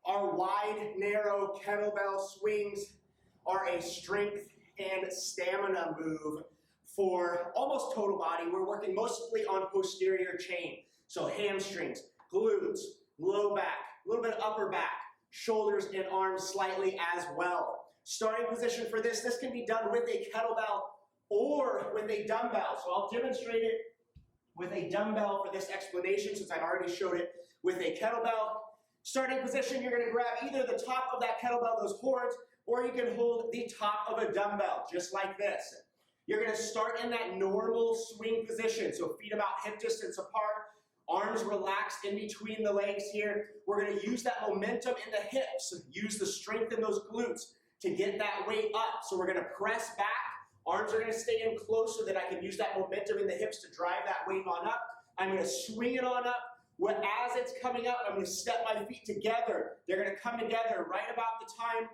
Our wide, narrow kettlebell swings are a strength and stamina move for almost total body. We're working mostly on posterior chain. So hamstrings, glutes, low back, a little bit of upper back, shoulders and arms slightly as well. Starting position for this can be done with a kettlebell or with a dumbbell. So I'll demonstrate it with a dumbbell for this explanation since I've already showed it with a kettlebell. Starting position, you're going to grab either the top of that kettlebell, those horns, or you can hold the top of a dumbbell, just like this. You're going to start in that normal swing position, so feet about hip distance apart, arms relaxed in between the legs here. We're going to use that momentum in the hips, use the strength in those glutes to get that weight up. So we're going to press back, arms are going to stay in close so that I can use that momentum in the hips to drive that weight on up. I'm going to swing it on up. As it's coming up, I'm going to step my feet together. They're going to come together right about the time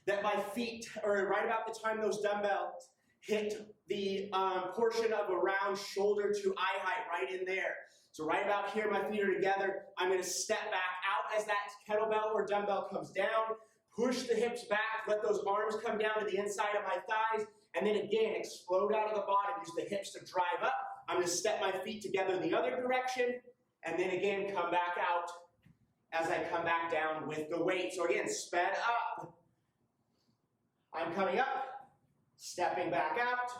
that my feet, or right about the time those dumbbells hit the portion of around shoulder to eye height, right in there. So right about here, my feet are together. I'm going to step back out as that kettlebell or dumbbell comes down, push the hips back, let those arms come down to the inside of my thighs, and then again, explode out of the bottom, use the hips to drive up. I'm going to step my feet together in the other direction, and then again, come back out as I come back down with the weight. So again, sped up. I'm coming up, stepping back out,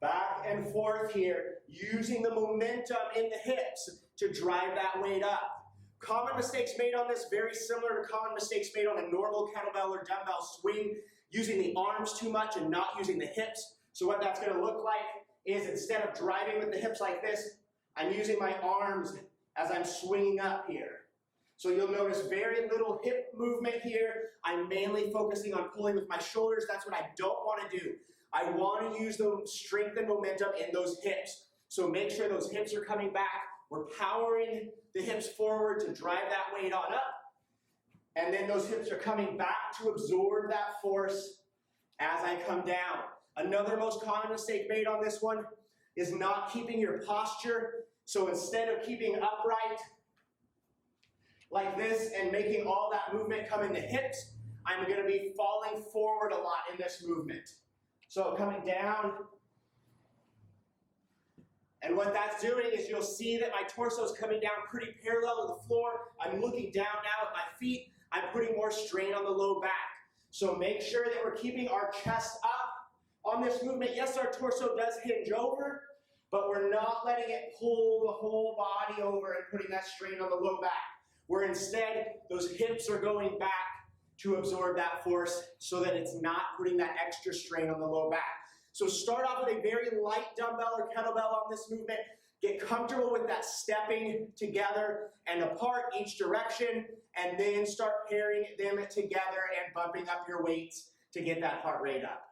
back and forth here, using the momentum in the hips to drive that weight up. Common mistakes made on this, very similar to common mistakes made on a normal kettlebell or dumbbell swing, using the arms too much and not using the hips. So what that's going to look like is instead of driving with the hips like this, I'm using my arms as I'm swinging up here. So you'll notice very little hip movement here. I'm mainly focusing on pulling with my shoulders. That's what I don't want to do. I want to use the strength and momentum in those hips. So make sure those hips are coming back. We're powering the hips forward to drive that weight on up. And then those hips are coming back to absorb that force as I come down. Another most common mistake made on this one is not keeping your posture. So instead of keeping upright like this and making all that movement come in the hips, I'm going to be falling forward a lot in this movement. So coming down, and what that's doing is you'll see that my torso is coming down pretty parallel to the floor. I'm looking down now at my feet. I'm putting more strain on the low back. So make sure that we're keeping our chest up on this movement. Yes, our torso does hinge over, but we're not letting it pull the whole body over and putting that strain on the low back. Where instead, those hips are going back to absorb that force so that it's not putting that extra strain on the low back. So start off with a very light dumbbell or kettlebell on this movement. Get comfortable with that stepping together and apart each direction, and then start pairing them together and bumping up your weights to get that heart rate up.